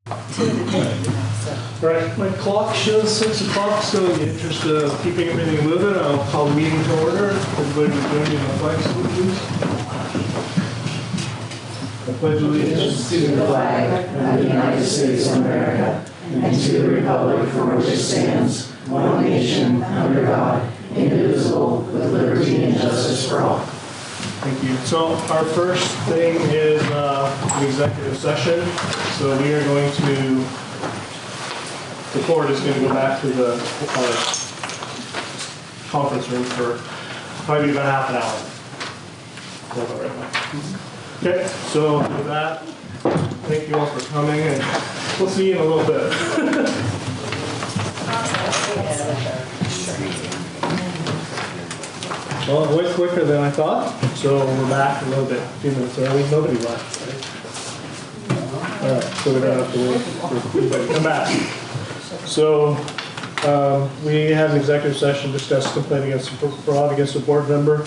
All right, my clock shows 6 o'clock, so in the interest of keeping everything moving, I'll call the meeting to order. Everybody would join me in the flag salute, please. I pledge allegiance To the flag of the United States of America and to the republic for which it stands, one nation, under God, indivisible, with liberty and justice for all. Thank you. So our first thing is an executive session. So we are going to, the board is going to go back to the conference room for probably about half an hour. Okay, so with that, thank you all for coming, and we'll see you in a little bit. Well, it went quicker than I thought, so we're back a little bit, a few minutes early. Nobody left, right? All right, so we don't have to wait for anybody to come back. So we had an executive session, discussed complaint against fraud against a board member.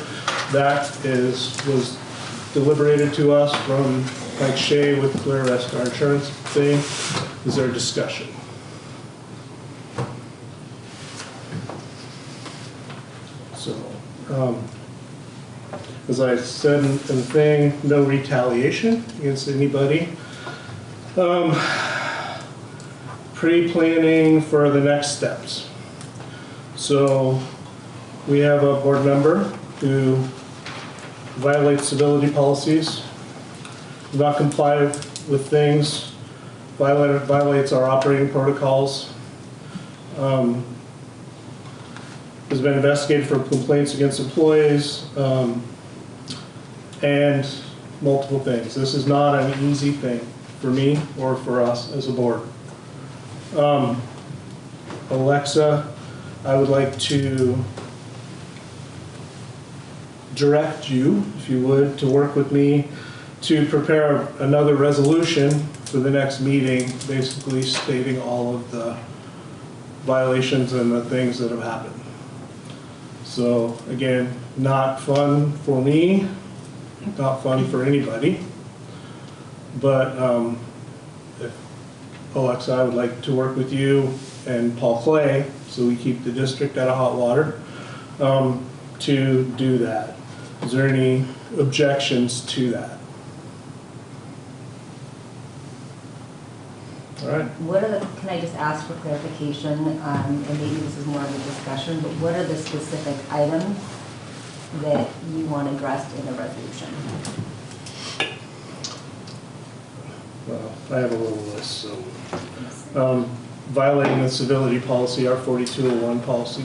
That was deliberated to us from Mike Shea with Clear Rest, our insurance thing. Is there a discussion? So, as I said in the thing, no retaliation against anybody. Pre-planning for the next steps. So we have a board member who violates civility policies, does not comply with things, violates our operating protocols, has been investigated for complaints against employees, and multiple things. This is not an easy thing for me or for us as a board. Alexa, I would like to direct you, if you would, to work with me to prepare another resolution for the next meeting, basically stating all of the violations and the things that have happened. So again, not fun for me, not fun for anybody, but if Alexa, I would like to work with you and Paul Clay, so we keep the district out of hot water, to do that. Is there any objections to that? All right. What are the, can I just ask for clarification, and maybe this is more of a discussion, but what are the specific items that you want addressed in the resolution? Well, I have a little list, so. Violating the civility policy, our 4201 policy.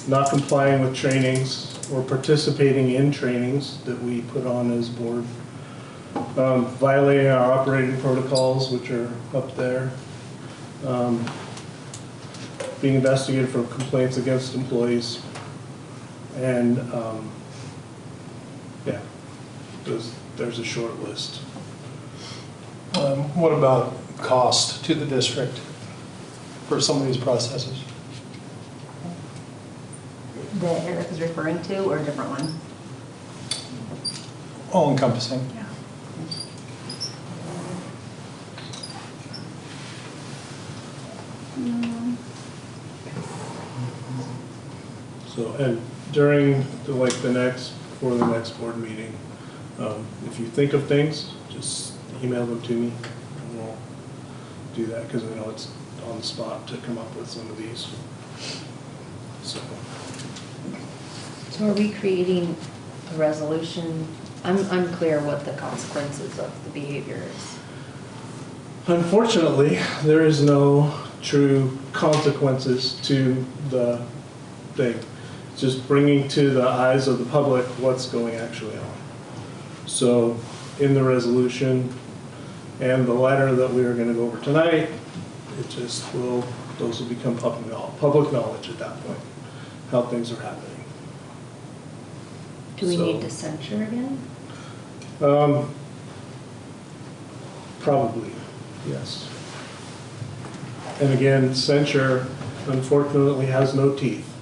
Not complying with trainings or participating in trainings that we put on as board. Violating our operating protocols, which are up there. Being investigated for complaints against employees. And yeah, there's a short list. What about cost to the district for some of these processes? That Eric is referring to, or a different one? All encompassing. Yeah. So, and during the next board meeting, if you think of things, just email them to me, and we'll do that, because I know it's on the spot to come up with some of these. So are we creating a resolution? I'm unclear what the consequences of the behavior is. unfortunately, there is no true consequences to the thing. It's just bringing to the eyes of the public what's going actually on. So in the resolution and the letter that we are going to go over tonight, it just will, those will become public knowledge at that point, how things are happening. Do we need to censure again? Probably, yes. And again, censure unfortunately has no teeth.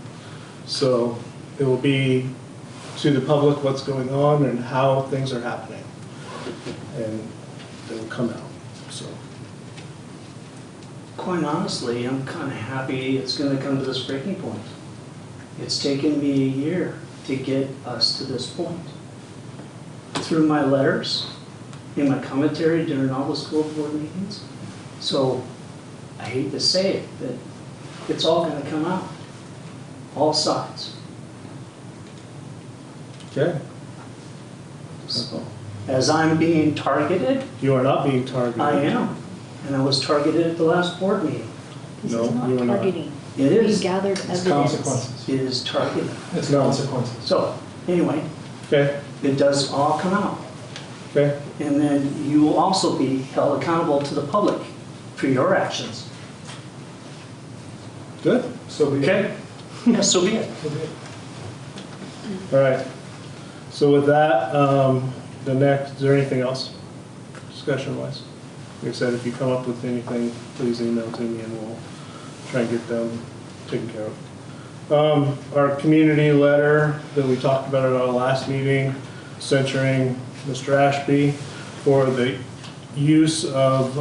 So it will be to the public what's going on and how things are happening. And it will come out. So, Quite honestly, I'm kind of happy it's going to come to this breaking point. It's taken me a year to get us to this point. Through my letters, in my commentary during all the school board meetings. So I hate to say it, but it's all going to come out. All sides. okay. So, as I'm being targeted, You are not being targeted. I am. And I was targeted at the last board meeting. This No, is not you are not. targeting. It We is. gathered It's evidence. consequences. It is targeted. It's No. consequences. So, anyway, Okay, it does all come out. okay, And then you will also be held accountable to the public for your actions. good. So be it. Okay? Yeah, so be it. So be it. All right. So with that, the next, is there anything else, discussion-wise? Like I said, if you come up with anything, please email to me and we'll try and get them taken care of. Our community letter that we talked about at our last meeting, censuring Mr. Ashby for the use of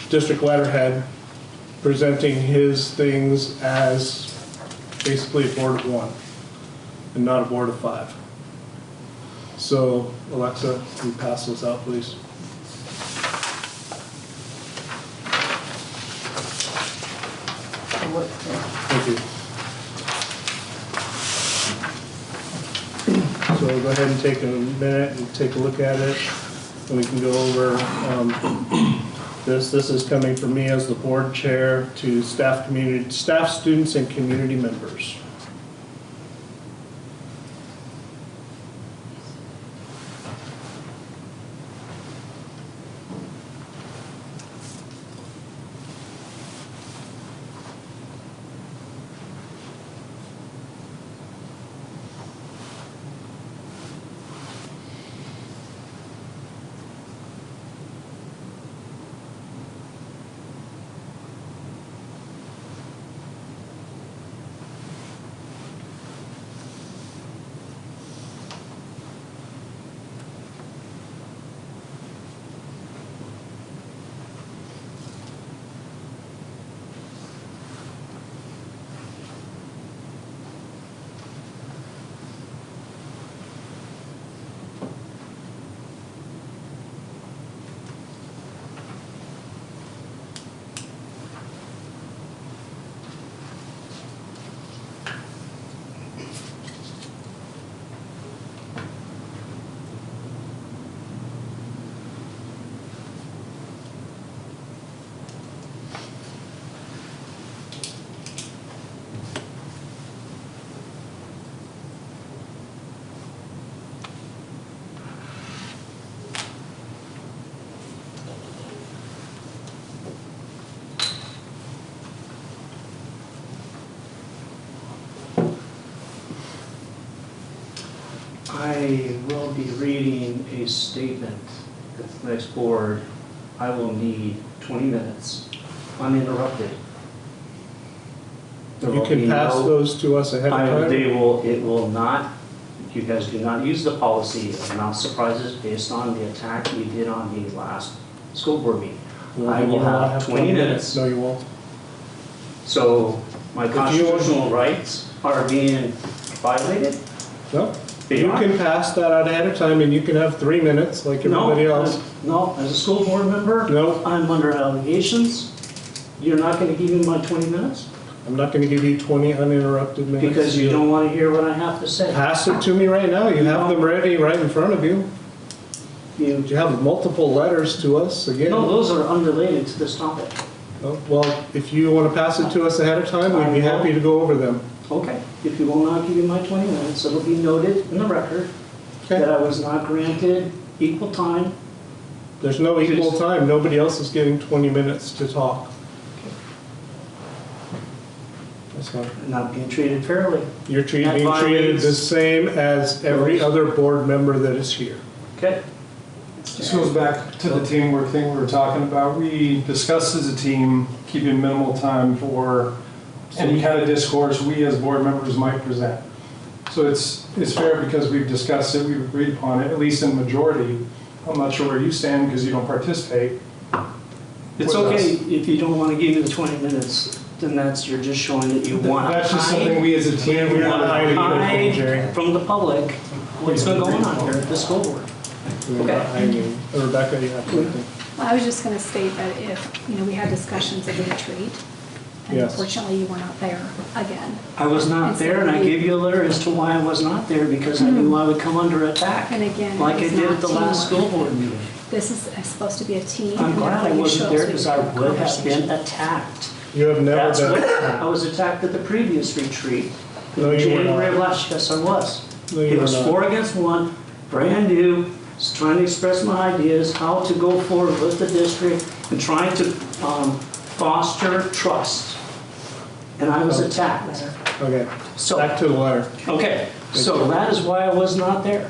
district letterhead, presenting his things as basically a board of one and not a board of five. So Alexa, can you pass those out, please? Thank you. So we'll go ahead and take a minute and take a look at it, and we can go over this. This is coming from me as the board chair to staff, students, and community members. I will be reading a statement at the next board. I will need 20 minutes uninterrupted. There You will can be pass no- those to us ahead of time. it will not, you guys do not use the policy of not surprises based on the attack you did on the last school board meeting. I will have 20 minutes. No, you won't. So my If you want- constitutional rights are being violated? No? They You are. can pass that out ahead of time and you can have 3 minutes like everybody else. No, as a school board member, No, I'm under allegations. You're not going to give me my 20 minutes? I'm not gonna give you 20 uninterrupted minutes. Because you don't want to hear what I have to say. Pass it to me right now. You have them ready right in front of you. You, You have multiple letters to us again. no, those are unrelated to this topic. Oh, well, if you want to pass it to us ahead of time, we'd be happy to go over them. Okay, if you will not give me my 20 minutes, it'll be noted in the record that Okay? I was not granted equal time. There's no equal time. Nobody else is getting 20 minutes to talk. That's fine. Not being treated fairly. You're being treated violates- the same as every other board member that is here. Okay? This goes back to the teamwork thing we were talking about. We discussed as a team keeping minimal time for any kind of discourse we as board members might present. So it's fair because we've discussed it, we've agreed upon it, at least in majority, I'm not sure where you stand because you don't participate. It's With okay us. if you don't want to give me the 20 minutes, then you're just showing that you want to That's just something we as a team, we want to hide from the public what's been going on here at the school board. Okay. Rebecca, you have something? Well, I was just going to state that if, we had discussions at the retreat, and Yes. unfortunately you were not there again. I was not there, and I gave you a letter as to why I was not there, because I knew I would come under attack. And again, Like I it's did not at the last school teamwork. board meeting. This is supposed to be a team. I'm and glad that's I why you wasn't show there, us because we I have would have been conversation. attacked. You have never That's what, been. I was attacked at the previous retreat. No, you were January of not. last, yes, I was. No, you It were was not. 4 against 1, brand new, just trying to express my ideas, how to go forward with the district, and trying to foster trust. And I was attacked. Okay, So, back to the letter. okay, so that is why I was not there.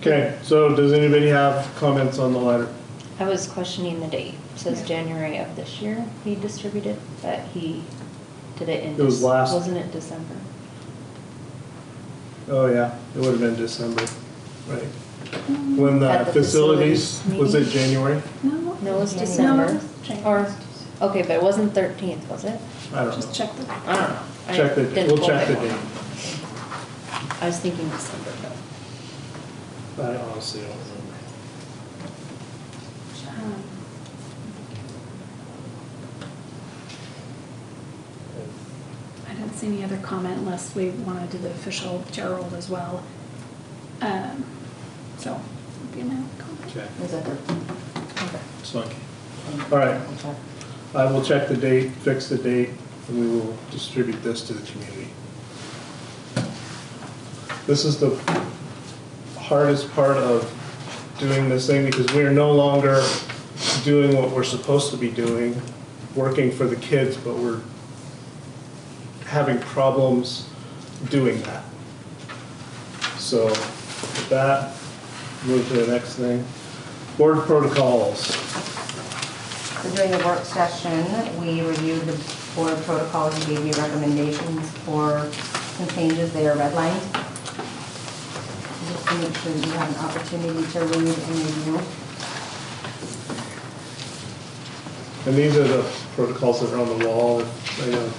Okay, so does anybody have comments on the letter? I was questioning the date. It says January of this year he distributed, but he did it in. It was last- Wasn't it December? Oh, yeah, it would have been December, right? When the At the facilities, facilities was it meeting? January? No, No, it was January. December. January. Or, okay, but it wasn't 13th, was it? I don't Just know. check the, I don't know. I Check the, didn't we'll pull check the my date. phone. I was thinking December, but. I honestly don't remember. um, I didn't see any other comment unless we want to do the official Gerald as well. So, would be my only comment. Okay, Is that the? Okay. it's fine. All right. I will check the date, fix the date, and we will distribute this to the community. This is the hardest part of doing this thing because we are no longer doing what we're supposed to be doing, working for the kids, but we're having problems doing that. So with that, move to the next thing. Board protocols. So during the work session, we reviewed the board protocols and gave you recommendations for some changes that are redlined. Just to make sure you have an opportunity to read and review. And these are the protocols that are on the wall. I know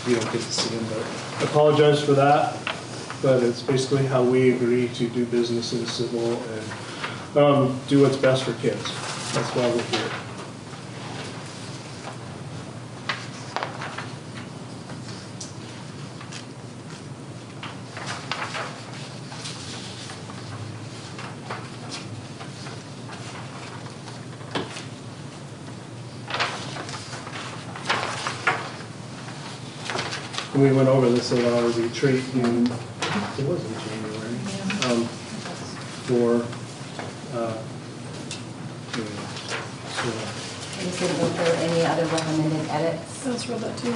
you don't get to see them, but I apologize for that. But it's basically how we agree to do business in civil and do what's best for kids. That's why we're here. We went over this at our retreat in, it was in January, for, so, I just didn't know if there were any other recommended edits. Those were the two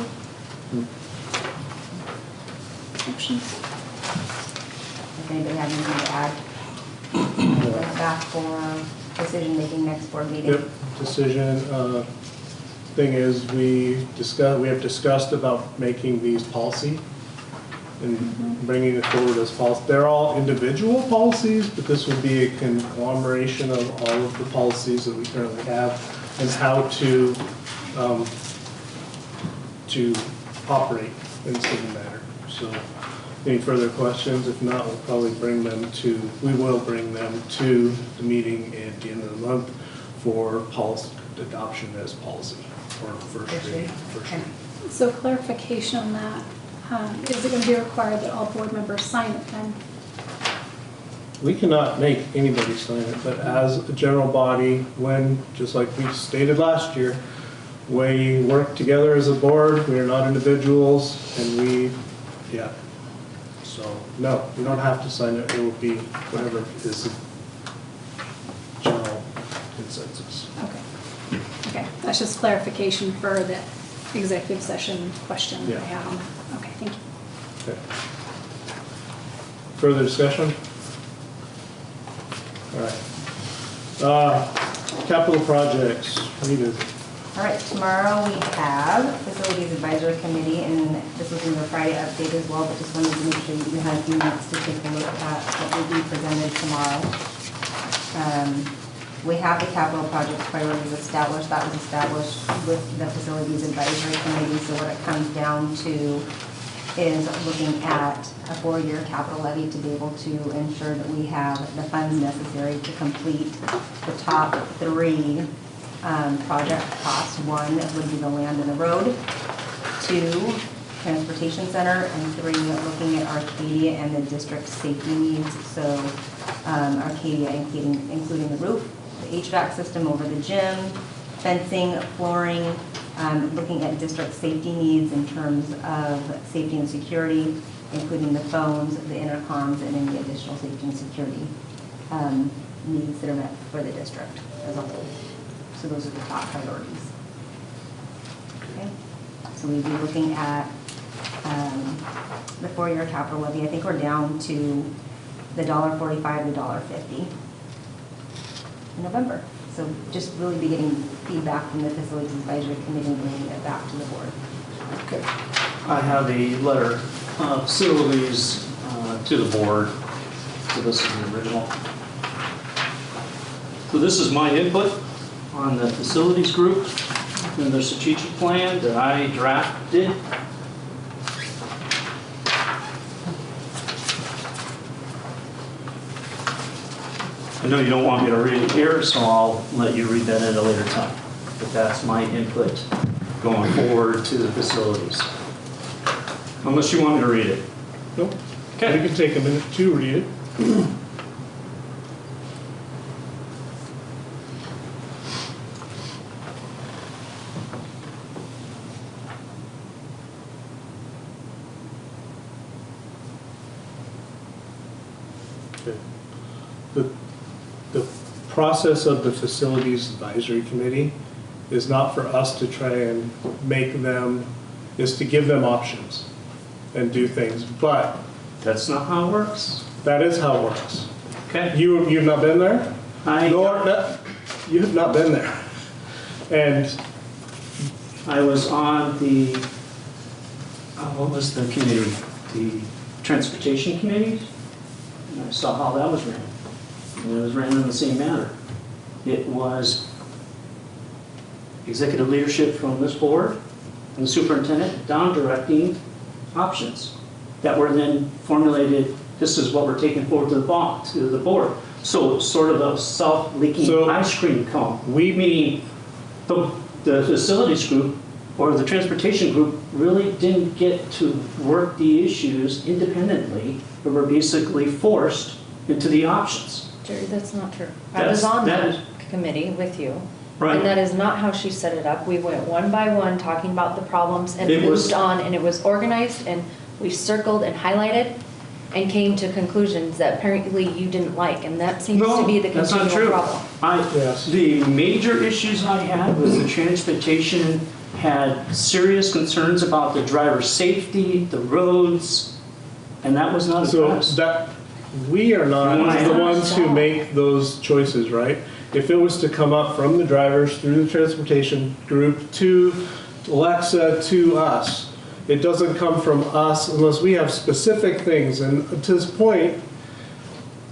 options. If anybody has anything to add, bring it back for decision-making next board meeting. Yep, decision, thing is, we have discussed about making these policy and bringing it forward as policy. They're all individual policies, but this would be a conglomeration of all of the policies that we currently have and how to operate in city matter. So, any further questions? If not, we will bring them to the meeting at the end of the month for policy adoption as policy or first reading. Okay. So clarification on that, is it going to be required that all board members sign it then? We cannot make anybody sign it, but as a general body, when, just like we stated last year, we work together as a board, we are not individuals, and so, no, you don't have to sign it, it will be whatever is the general consensus. Okay. Okay, that's just clarification for the executive session question that I Yeah. had on that. Okay, thank you. Okay. Further discussion? All right. Capital projects, Rita. All right, tomorrow we have Facilities Advisory Committee, and this was in the Friday update as well, but just wanted to make sure you had a few minutes to take a look at what will be presented tomorrow. We have the capital projects priorities established. That was established with the Facilities Advisory Committee. So what it comes down to is looking at a 4-year capital levy to be able to ensure that we have the funds necessary to complete the top 3 project costs. 1 would be the land and the road, 2, transportation center, and 3, looking at Arcadia and the district safety needs. So Arcadia including the roof, the HVAC system over the gym, fencing, flooring, looking at district safety needs in terms of safety and security, including the phones, the intercoms, and any additional safety and security needs that are met for the district as a whole. So those are the top priorities. Okay. So we'd be looking at the 4-year capital levy. I think we're down to the $1.45 to $1.50 in November. So just really be getting feedback from the Facilities Advisory Committee and bringing it back to the board. Okay. I have a letter of facilities to the board. So this is the original. So this is my input on the facilities group and their strategic plan that I drafted. I know you don't want me to read it here, so I'll let you read that at a later time. But that's my input going forward to the facilities. Unless you want me to read it. Nope. Okay. You can take a minute to read it. The process of the Facilities Advisory Committee is not for us to try and make them, is to give them options and do things, but That's not how it works. that is how it works. Okay. You've not been there? I You have not been there. And was on the, what was the committee? The Transportation Committee? And I saw how that was ran. And it was ran in the same manner. It was executive leadership from this board and the superintendent down directing options that were then formulated. This is what we're taking forward to the board. So sort of a self-leaking So- ice cream cone. Meaning the facilities group or the transportation group really didn't get to work the issues independently, but were basically forced into the options. Jerry, that's not true. I was on that committee with you. Right. And that is not how she set it up. We went one by one, talking about the problems and It was- moved on, and it was organized, and we circled and highlighted and came to conclusions that apparently you didn't like, and that seems to be the that's not continual true. problem. Yes. The major issues I had was the transportation had serious concerns about the driver's safety, the roads, and that was not so addressed. that, we are not Right. the ones who make those choices, right? If it was to come up from the drivers through the transportation group to Alexa to us, it doesn't come from us unless we have specific things. And to this point,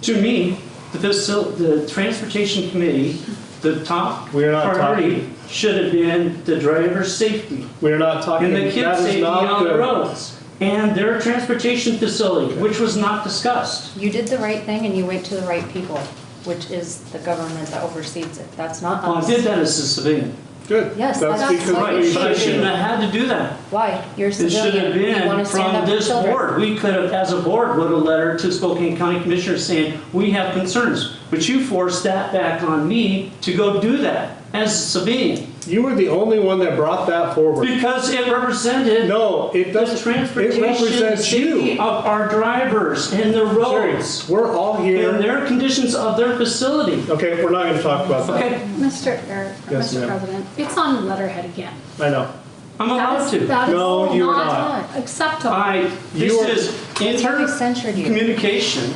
To me, the transportation committee, the top We're not priority should have been the driver's safety we're not talking, and the that kids' is safety not on the the, roads and their transportation facility, which was not discussed. You did the right thing and you went to the right people, which is the government that oversees it. That's not Well, I us. did that as a civilian. good. Yes, that's because what Right, you but I should shouldn't do. have had to do that. Why? You're a It should have civilian. You been want to stand from up for this children. board. We could have, as a board, wrote a letter to Spokane County Commissioners saying, we have concerns. But you forced that back on me to go do that as a civilian. You were the only one that brought that forward. Because it represented No, it the doesn't. It transportation represents safety you. of our drivers and the roads We're all and here. their conditions of their facility. Okay, we're not going to talk about that. Okay, Yes, Mr. ma'am. President, it's on letterhead again. I know. I'm allowed to. That is No, you are not acceptable. This You are- is That's why we censored you. intercommunication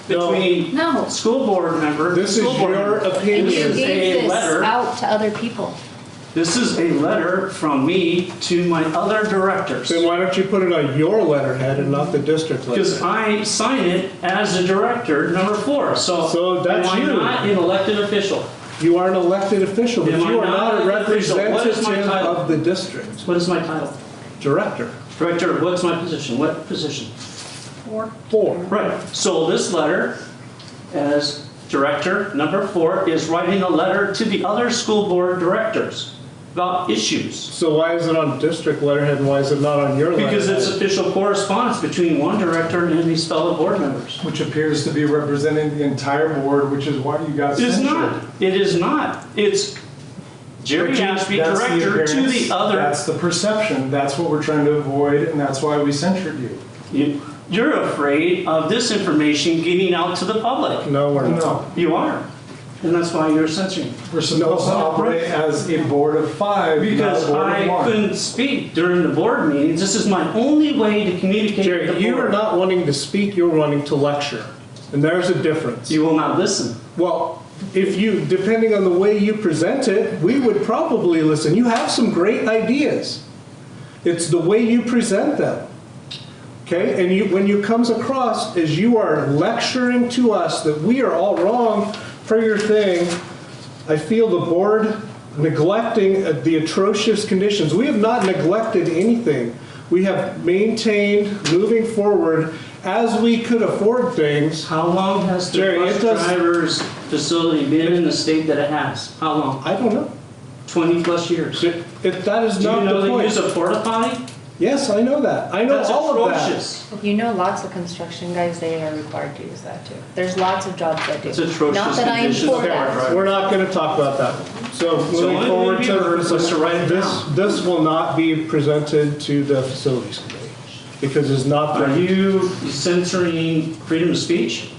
No. between No. school board member. This is school board your member. opinion. And you This is gave a this letter. out to other people. This is a letter from me to my other directors. Then why don't you put it on your letterhead and not the district Because letterhead? I sign it as a director, number 4. So So that's am I you. not an elected official? You are an elected official, but Am I you are not not a an elected official? What is my representative title? of the district. What is my title? Director. Director, what's my position? What position? 4. 4. Right, so this letter, as director number 4, is writing a letter to the other school board directors about issues. So why is it on district letterhead and why is it not on your letterhead? Because it's official correspondence between one director and his fellow board members. Which appears to be representing the entire board, which is why you got It is censured. not, it is not. It's Jerry But Ashby, that's the director to appearance, the other. That's the perception. That's what we're trying to avoid, and that's why we censured you. You're afraid of this information getting out to the public. No, we're not. No, You are. And that's why you're censoring. we're supposed to operate as a board of 5, not Because a board of I 1. couldn't speak during the board meetings. This is my only way to communicate with Jerry, the you are board. not wanting to speak, you're wanting to lecture. And there's a difference. You will not listen. Well, if you, depending on the way you present it, we would probably listen. You have some great ideas. It's the way you present them. Okay? And you, when you comes across as you are lecturing to us that we are all wrong for your thing, I feel the board neglecting the atrocious conditions. We have not neglected anything. We have maintained moving forward as we could afford things. How long has the Jerry, bus it does- driver's facility been in the state that it has? How long? I don't know. 20 plus years. Do That is you not know the they use point. a porta potty? Yes, I know that. I know That's all of that. atrocious. You know, lots of construction guys, they are required to use that too. There's lots of jobs that do. It's atrocious Not that I am conditions for of our that. drivers. We're not going to talk about that. So moving it forward would be to worthless to write it this, down. this will not be presented to the facilities committee because it's not. Are you censoring freedom of speech?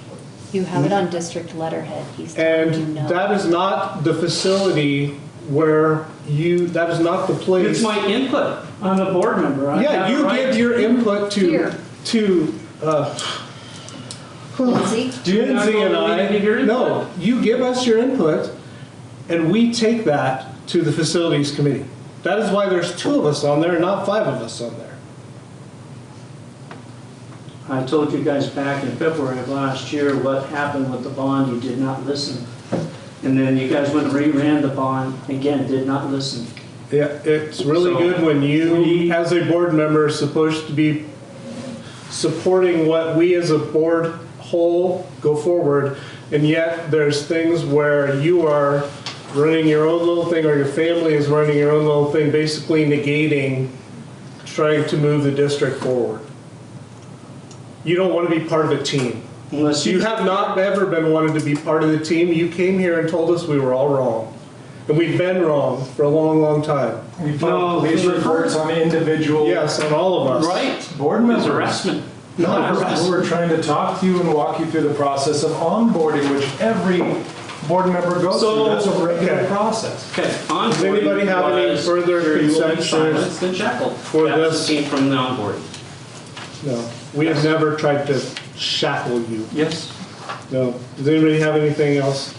You have it on district letterhead. He's telling you And no. that is not the facility where you, that is not the place. It's my input. I'm a board member. I Yeah, have you a right give your input Here. to, Lindsay? Do you not Lindsay and want me to I. give your input? No, you give us your input and we take that to the facilities committee. That is why there's 2 of us on there, not 5 of us on there. I told you guys back in February of last year what happened with the bond. You did not listen. And then you guys went and reran the bond. Again, did not listen. Yeah, it's really So, good when you, we- as a board member, are supposed to be supporting what we as a board whole go forward, and yet there's things where you are running your own little thing, or your family is running your own little thing, basically negating trying to move the district forward. You don't want to be part of a team. Unless You have not ever been wanted to be part of the team. You came here and told us we were all wrong. And we've been wrong for a long, long time. You No, filed police for the reports on individual Yes, on all of us. Right. board It's members. harassment. No, Not We harassment. were trying to talk to you and walk you through the process of onboarding, which every board member goes So- through. That's a regular Okay. process. Okay, onboarding Does anybody have any was further very well consensus silenced and shackled. for That's what this? came from the onboarding. No, we have never tried to shackle you. Yes. No. Does anybody have anything else?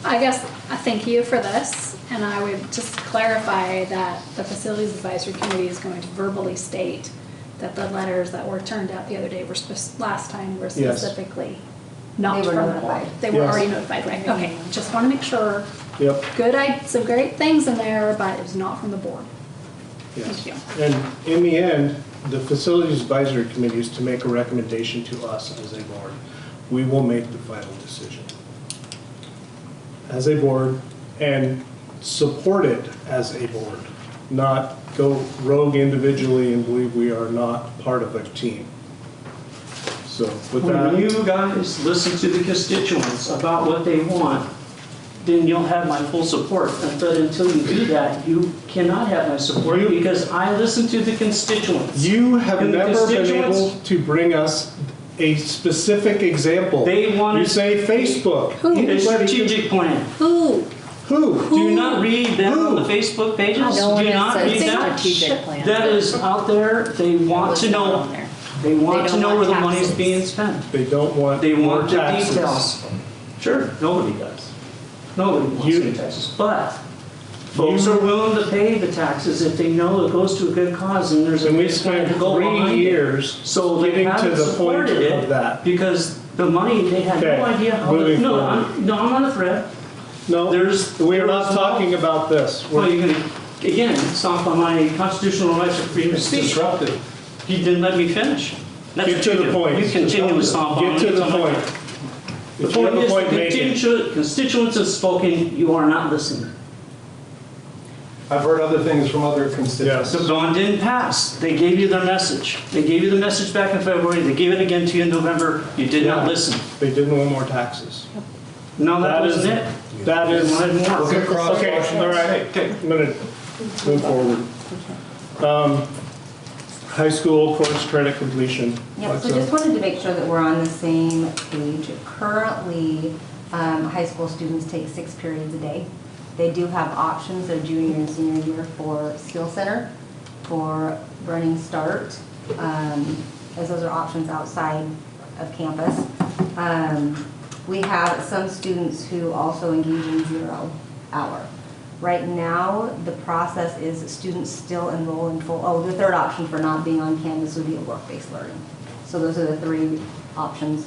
I guess I thank you for this, and I would just clarify that the Facilities Advisory Committee is going to verbally state that the letters that were turned out the other day were, last time were Yes. specifically not They were from the board. notified. They were Yes. already notified, right? Okay, just want to make sure, Yep. some great things in there, but it was not from the board. Yes. Thank you. And in the end, the Facilities Advisory Committee is to make a recommendation to us as a board. We will make the final decision as a board and support it as a board, not go rogue individually and believe we are not part of a team. So with When that, you guys listen to the constituents about what they want, then you'll have my full support. But until you do that, you cannot have my support You- because I listen to the constituents. you have And the never been constituents- able to bring us a specific example. They wanted- You say Facebook. Who? A Anybody can- strategic plan. Who? Who? Do you not read them on the Who? Facebook pages? No one Do you not has read said that? strategic plan. That is out there. They want was to not know. on there. They want They to don't know want where the money is taxes. being spent. They don't want They more want the taxes. details. Sure, nobody does. Nobody wants You- any taxes, but folks are willing to pay the taxes if they know it goes to a good cause and there's a And we good plan spent to go 3 behind it. years So they getting to haven't the point supported of it that. because The money, they had Okay, no idea how, moving no, forward. I'm on a thread. No, we're not talking about this. Well, you're gonna, again, stomp on my constitutional rights of freedom of It's speech. disruptive. He didn't let me finish. That's Get what to you the do. point. You continue to stomp on me. Get to the until my- point. The If you have point a is, point, the make it. constituents have spoken, you are not listening. I've heard other things from other constituents. Yes. The bond didn't pass. They gave you their message. They gave you the message back in February. They gave it again to you in November. You did not Yeah. listen. They didn't want more taxes. No, that That is- wasn't it. That They is, wanted more. Look across okay, Washington all right, State. I'm gonna move forward. High school course credit completion. Yep, What's so up? just wanted to make sure that we're on the same page. Currently, high school students take 6 periods a day. They do have options their junior and senior year for Skill Center, for Running Start, as those are options outside of campus. We have some students who also engage in 0 hour. Right now, the process is students still enroll in full, the third option for not being on campus would be a work-based learning. So those are the 3 options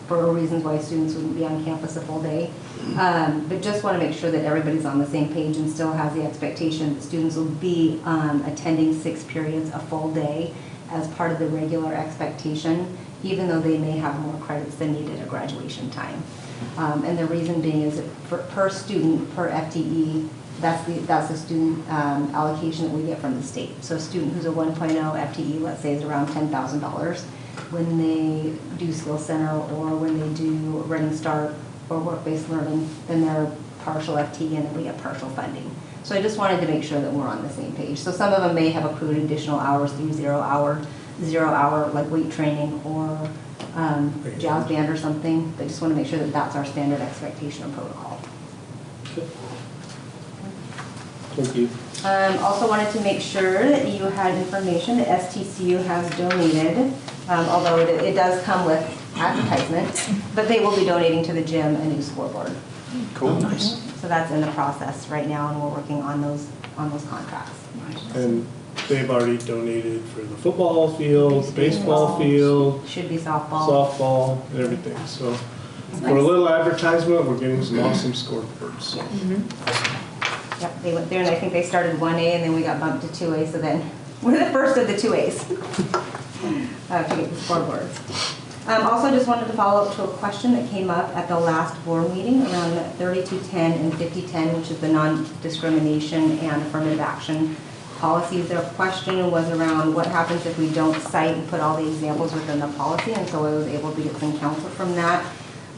for reasons why students wouldn't be on campus a full day. But just want to make sure that everybody's on the same page and still has the expectation that students will be attending 6 periods a full day as part of the regular expectation, even though they may have more credits than needed at graduation time. And the reason being is that per student, per FTE, that's the student allocation that we get from the state. So a student who's a 1.0 FTE, let's say, is around $10,000. When they do Skill Center or when they do Running Start or work-based learning, then they're partial FTE and then we get partial funding. So I just wanted to make sure that we're on the same page. So some of them may have accrued additional hours through 0 hour like weight training or jazz band or something, but just want to make sure that that's our standard expectation or protocol. Thank you. Also wanted to make sure that you had information that STCU has donated, although it does come with advertisement, but they will be donating to the gym a new scoreboard. Cool, nice. So that's in the process right now, and we're working on those contracts. And they've already donated for the football field, the baseball field, Should be softball. softball, and everything. So for a little advertisement, we're getting some awesome scoreboards. So. Yep, they went there and I think they started 1A and then we got bumped to 2A, so then we're the first of the 2As to get the scoreboards. Also just wanted to follow up to a question that came up at the last board meeting around 3210 and 5010, which is the non-discrimination and affirmative action policies. Their question was around what happens if we don't cite and put all the examples within the policy, and so I was able to get some counsel from that.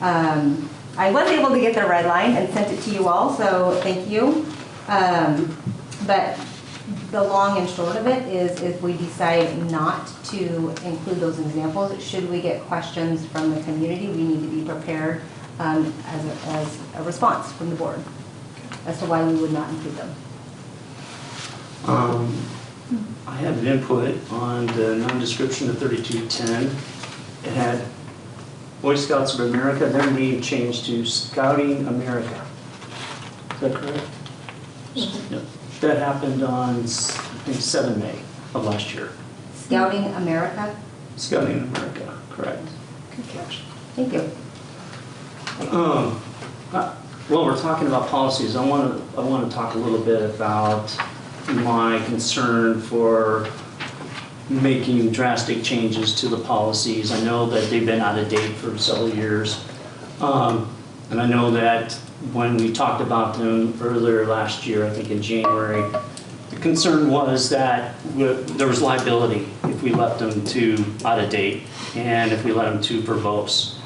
I was able to get the red line and sent it to you all, so thank you. But the long and short of it is if we decide not to include those examples, should we get questions from the community, we need to be prepared as a response from the board as to why we would not include them. I had an input on the non-description of 3210. It had Boy Scouts of America, their name changed to Scouting America. Is that correct? Yep. That happened on, I think, 7 May of last year. Scouting America, Scouting America, correct. good catch. Thank you. Well, we're talking about policies. I want to talk a little bit about my concern for making drastic changes to the policies. I know that they've been out of date for several years. And I know that when we talked about them earlier last year, I think in January, the concern was that there was liability if we left them too out of date and if we let them too verbose.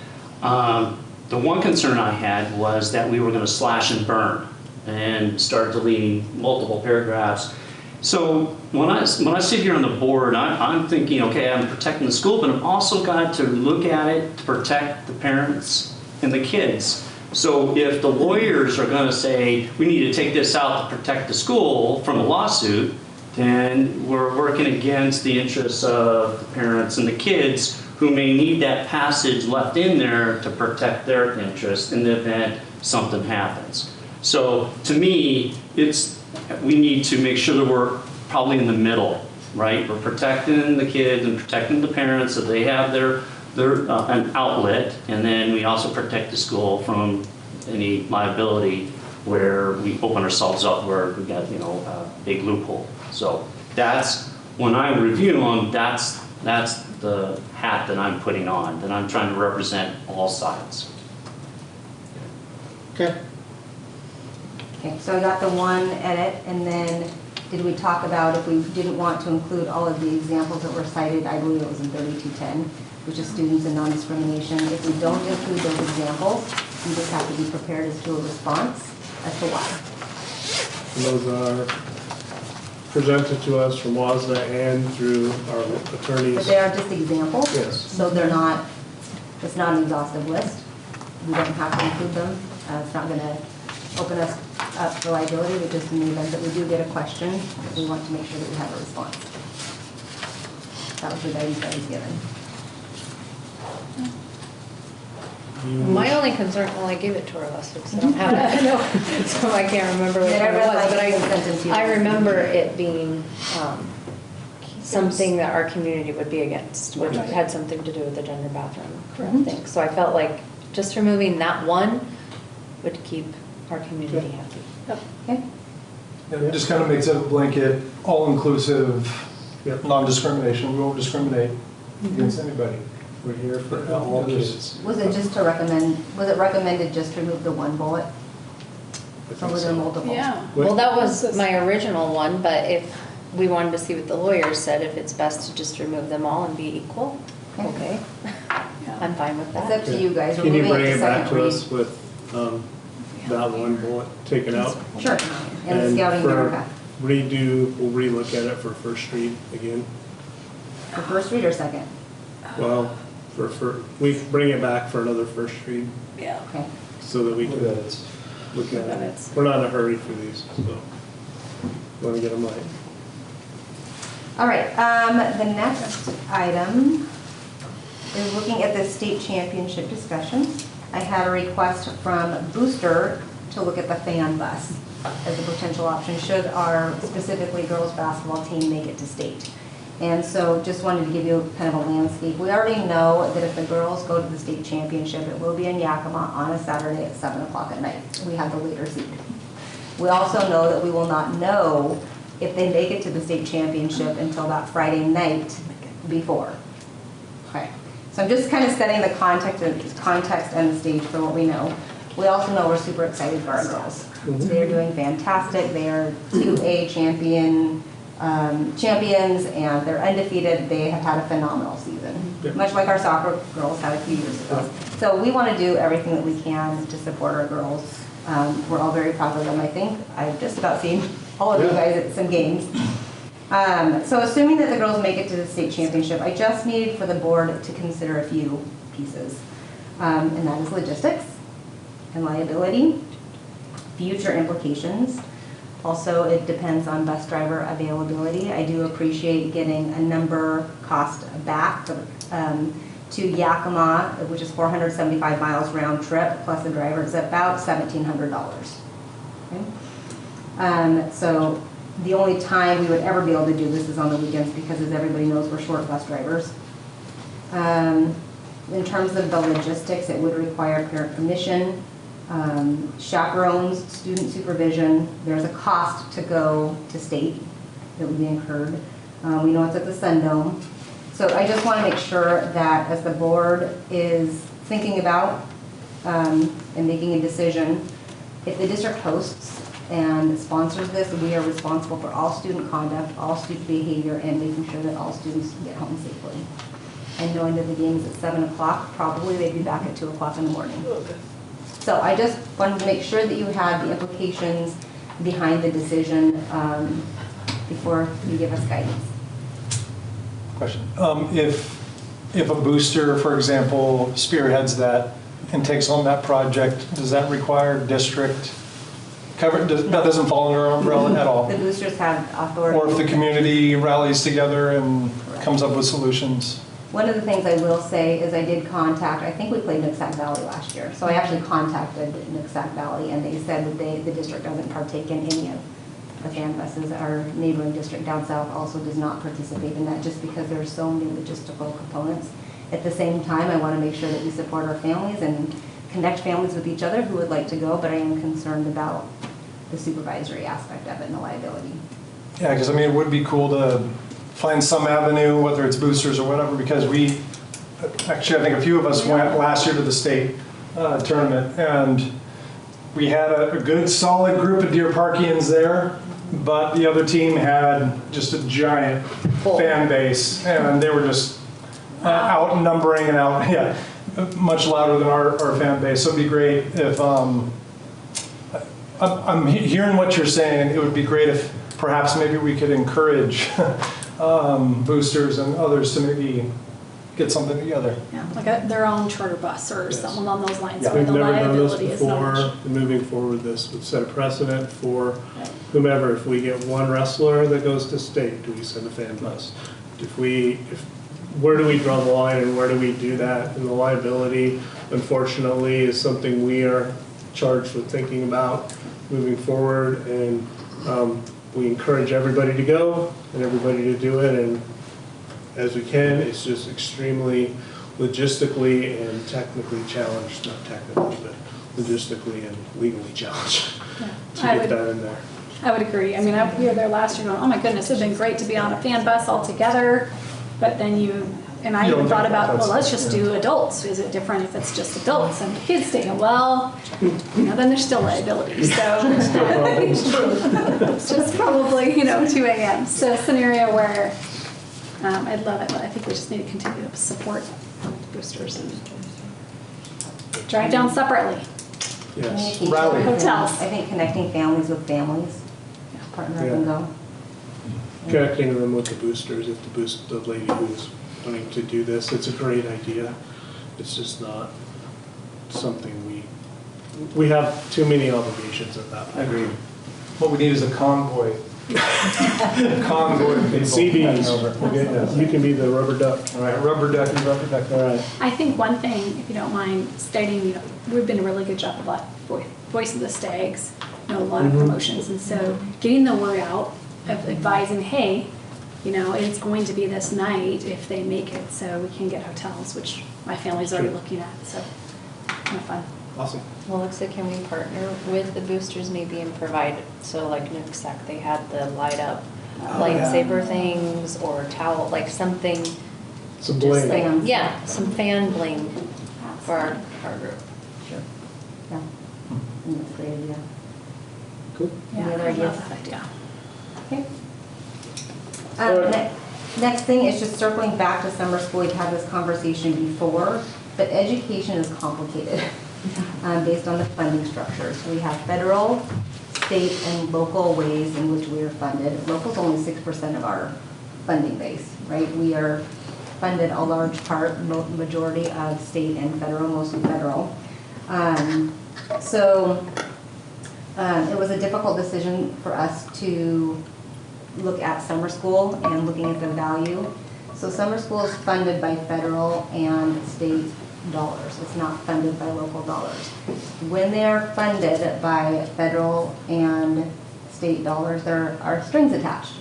The one concern I had was that we were going to slash and burn and start deleting multiple paragraphs. So when I sit here on the board, I'm thinking, okay, I'm protecting the school, but I've also got to look at it to protect the parents and the kids. So if the lawyers are going to say, we need to take this out to protect the school from a lawsuit, then we're working against the interests of the parents and the kids who may need that passage left in there to protect their interests in the event something happens. So to me, we need to make sure that we're probably in the middle, right? We're protecting the kids and protecting the parents so they have their they're an outlet, and then we also protect the school from any liability where we open ourselves up where we got, you know, a big loophole. So that's, when I review them, that's the hat that I'm putting on, that I'm trying to represent all sides. Okay. Okay, so I got the one edit, and then did we talk about if we didn't want to include all of the examples that were cited, I believe it was in 3210, which is students and non-discrimination. If we don't include those examples, you just have to be prepared as to a response as to why. And those are presented to us from WASDA and through our But attorneys. they are just examples. Yes. So they're not, it's not an exhaustive list. We don't have to include them. It's not going to open us up for liability, but just in the event that we do get a question, we want to make sure that we have a response. That was the guidance that was given. My only concern, well, I gave it to her last week, so I don't have it, no, so I can't remember which Then I one it was, realized but I sent it to you. I remember it being something that our community would be against, which Right. had something to do with the gender bathroom Correct. thing. So I felt like just removing that one would keep our community happy. Okay? It just kind of makes it a blanket, all-inclusive, Yep. non-discrimination. We won't discriminate against anybody. We're here for all kids. Was it just to recommend, was it recommended just to remove the one bullet? I Or think were there so. multiple? Yeah. Well, that was my original one, but if we wanted to see what the lawyers said, if it's best to just remove them all and be equal, okay, Yeah. I'm fine with It's up that. to you guys. We're Can you moving bring to it back second to read. us with that one bullet taken out? Sure. And the scouting for Democrat. Redo, we'll relook at it for first read again. For first read or second? Well, we bring it back for another first read Yeah. Okay. so that we can look at it. Minutes. We're not in a hurry for these, so want to get them right. All right, the next item is looking at the state championship discussion. I had a request from Booster to look at the fan bus as a potential option should our specifically girls basketball team make it to state. And so just wanted to give you kind of a landscape. We already know that if the girls go to the state championship, it will be in Yakima on a Saturday at 7 o'clock at night. We have the later seat. We also know that we will not know if they make it to the state championship until that Friday night before. Okay, so I'm just kind of setting the context and the stage for what we know. We also know we're super excited for our girls. They're doing fantastic. They are 2A champions, and they're undefeated. They have had a phenomenal season, Yeah. much like our soccer girls had a few years ago. So we want to do everything that we can to support our girls. We're all very proud of them, I think. I've just about seen all of you guys at some games. So assuming that the girls make it to the state championship, I just need for the board to consider a few pieces. And that is logistics and liability, future implications. Also, it depends on bus driver availability. I do appreciate getting a number cost back to Yakima, which is 475 miles round trip, plus the driver. It's about $1,700. Okay? So the only time we would ever be able to do this is on the weekends because, as everybody knows, we're short bus drivers. In terms of the logistics, it would require parent permission, chaperones, student supervision. There's a cost to go to state that would be incurred. We know it's at the Sun Dome. So I just want to make sure that as the board is thinking about and making a decision, if the district hosts and sponsors this, we are responsible for all student conduct, all student behavior, and making sure that all students get home safely. And knowing that the game is at 7 o'clock, probably they'd be back at 2 o'clock in the morning. So I just wanted to make sure that you had the implications behind the decision before you give us guidance. Question. If a booster, for example, spearheads that and takes on that project, does that require district cover? That doesn't fall under our umbrella at all? The boosters have authority. Or if the community rallies together and comes up with solutions? One of the things I will say is I did contact, I think we played Nooksack Valley last year, so I actually contacted Nooksack Valley, and they said that the district doesn't partake in any of the fan buses. Our neighboring district down south also does not participate in that, just because there are so many logistical components. At the same time, I want to make sure that we support our families and connect families with each other who would like to go, but I am concerned about the supervisory aspect of it and the liability. Yeah, because I mean, it would be cool to find some avenue, whether it's boosters or whatever, because actually, I think a few of us went last year to the state tournament, and we had a good, solid group of Deer Parkians there, but the other team had just a giant fan base, and they were just outnumbering and much louder than our fan base. So it'd be great if, I'm hearing what you're saying, it would be great if perhaps maybe we could encourage boosters and others to maybe get something together. Yeah, like their own charter bus or something along those lines, Yeah. where We've the never done this liability is not before, much. and moving forward, this would set a precedent for Right. whomever. If we get one wrestler that goes to state, do we send a fan bus? Where do we draw the line and where do we do that? And the liability, unfortunately, is something we are charged with thinking about moving forward. And we encourage everybody to go and everybody to do it. And as we can, it's just extremely logistically and technically challenged, not technically, but logistically and legally challenged Yeah. to I get would- that in there. I would agree. I mean, we were there last year going, oh my goodness, it'd been great to be on a fan bus all together. But then I You don't even thought think about, that's- well, let's just do adults. Is it different if it's just adults and the kids staying? Well, then there's still liability. So it's just probably, 2 a.m. So a scenario where I'd love it, but I think we just need to continue to support boosters and drive down separately. Yes. Communication. Rally. Hotels. I think connecting families with families, partner up and go. Connecting them with the boosters, if the lady who's wanting to do this, it's a great idea. It's just not something we have too many obligations at that I point. agree. What we need is a convoy. Convoy of people. CDs, Over. you can be the rubber duck. All right, rubber ducky, rubber ducky. All right. I think one thing, if you don't mind stating, we've been a really good job of Voice of the Stags, a lot of promotions. And so getting the word out of advising, hey, it's going to be this night if they make it, so we can get hotels, which my family's already looking at, so kind of fun. Awesome. Well, looks like can we partner with the boosters maybe and provide, so like Nooksack, they had the light up lightsaber things or towel, like something. Some just bling. like- Fans. Yeah, some fan bling for our group. Sure. Yeah. And that's a great idea. Cool. Yeah, Any other I love ideas? that idea. Okay. All right. Next thing is just circling back to summer school. We've had this conversation before, but education is complicated based on the funding structures. We have federal, state, and local ways in which we are funded. Local's only 6% of our funding base, right? We are funded a large part, majority of state and federal, mostly federal. It was a difficult decision for us to look at summer school and looking at the value. So summer school is funded by federal and state dollars. It's not funded by local dollars. When they are funded by federal and state dollars, there are strings attached.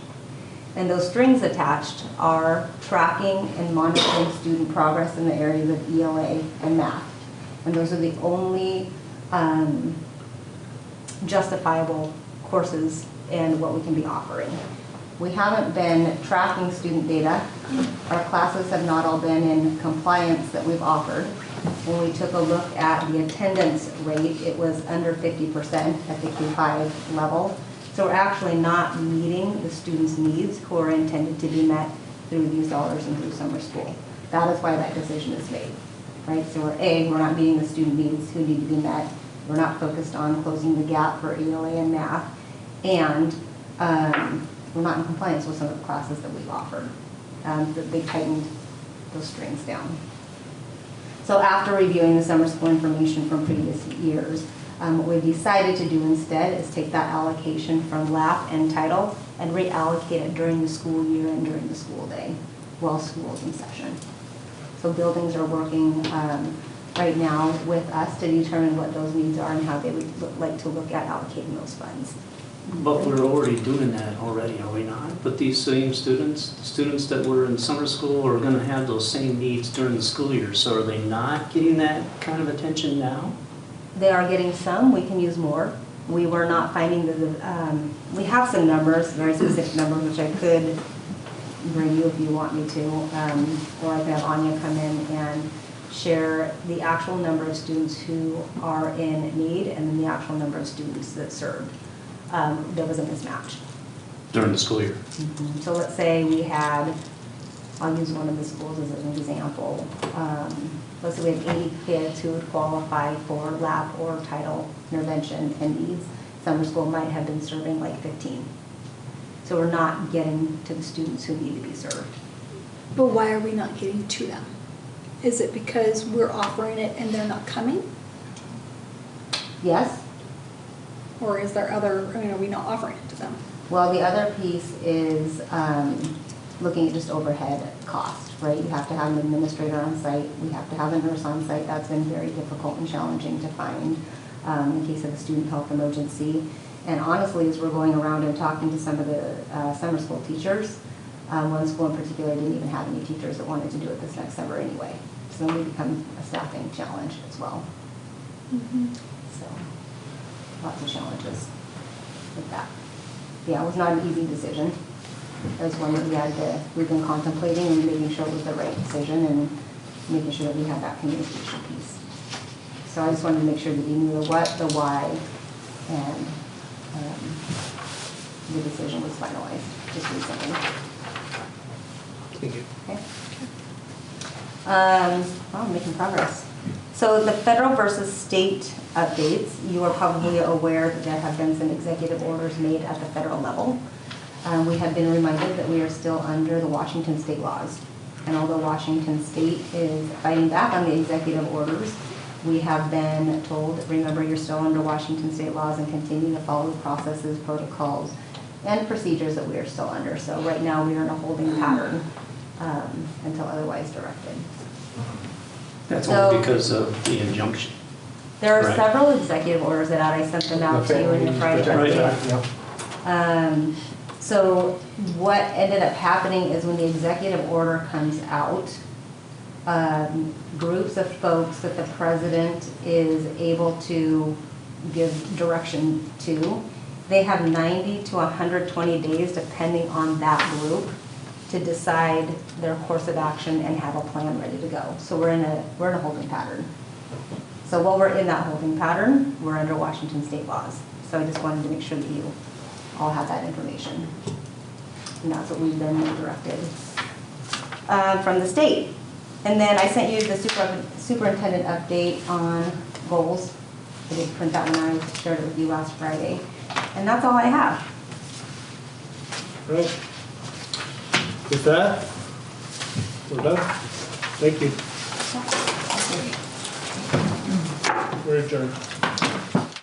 And those strings attached are tracking and monitoring student progress in the areas of ELA and math. And those are the only justifiable courses and what we can be offering. We haven't been tracking student data. Our classes have not all been in compliance that we've offered. When we took a look at the attendance rate, it was under 50% at the K-5 level. So we're actually not meeting the students' needs who are intended to be met through these dollars and through summer school. That is why that decision is made, right? So we're not meeting the student needs who need to be met. We're not focused on closing the gap for ELA and math. And we're not in compliance with some of the classes that we've offered. They tightened those strings down. So after reviewing the summer school information from previous years, what we decided to do instead is take that allocation from LAP and title and reallocate it during the school year and during the school day while school is in session. So buildings are working right now with us to determine what those needs are and how they would like to look at allocating those funds. But we're already doing that already, are we not? But these same students that were in summer school are gonna have those same needs during the school year, so are they not getting that kind of attention now? They are getting some, we can use more. We were not finding we have some numbers, very specific numbers, which I could bring you if you want me to. Or I can have Anya come in and share the actual number of students who are in need and then the actual number of students that served. There was a mismatch. During the school year. So let's say we had, I'll use one of the schools as an example. Let's say we have 80 kids who would qualify for lab or title intervention and needs. Summer school might have been serving like 15. So we're not getting to the students who need to be served. But why are we not getting to them? Is it because we're offering it and they're not coming? Yes? Or is there other, I mean, are we not offering it to them? Well, the other piece is looking at just overhead cost, right? You have to have an administrator on site, we have to have a nurse on site. That's been very difficult and challenging to find in case of a student health emergency. And honestly, as we're going around and talking to some of the summer school teachers, one school in particular didn't even have any teachers that wanted to do it this next summer anyway. So it become a staffing challenge as well. So lots of challenges with that. Yeah, it was not an easy decision. It was one that we've been contemplating and making sure it was the right decision and making sure that we had that communication piece. So I just wanted to make sure that you knew the what, the why, and the decision was finalized just recently. Thank you. Okay. Well, I'm making progress. So the federal versus state updates, you are probably aware that there have been some executive orders made at the federal level. We have been reminded that we are still under the Washington state laws. And although Washington state is fighting back on the executive orders, we have been told, remember, you're still under Washington state laws and continue to follow the processes, protocols, and procedures that we are still under. So right now we are in a holding pattern until otherwise directed. That's So- only because of the injunction. There are Right. several executive orders that I sent them out to you in your Friday update. So what ended up happening is when the executive order comes out, groups of folks that the president is able to give direction to, they have 90 to 120 days, depending on that group, to decide their course of action and have a plan ready to go. So we're in a holding pattern. So while we're in that holding pattern, we're under Washington state laws. So I just wanted to make sure that you all have that information. And that's what we've been directed from the state. And then I sent you the superintendent update on goals. I did print that one out, I shared it with you last Friday. And that's all I have. Right. With that, we're done. Thank you. We're adjourned.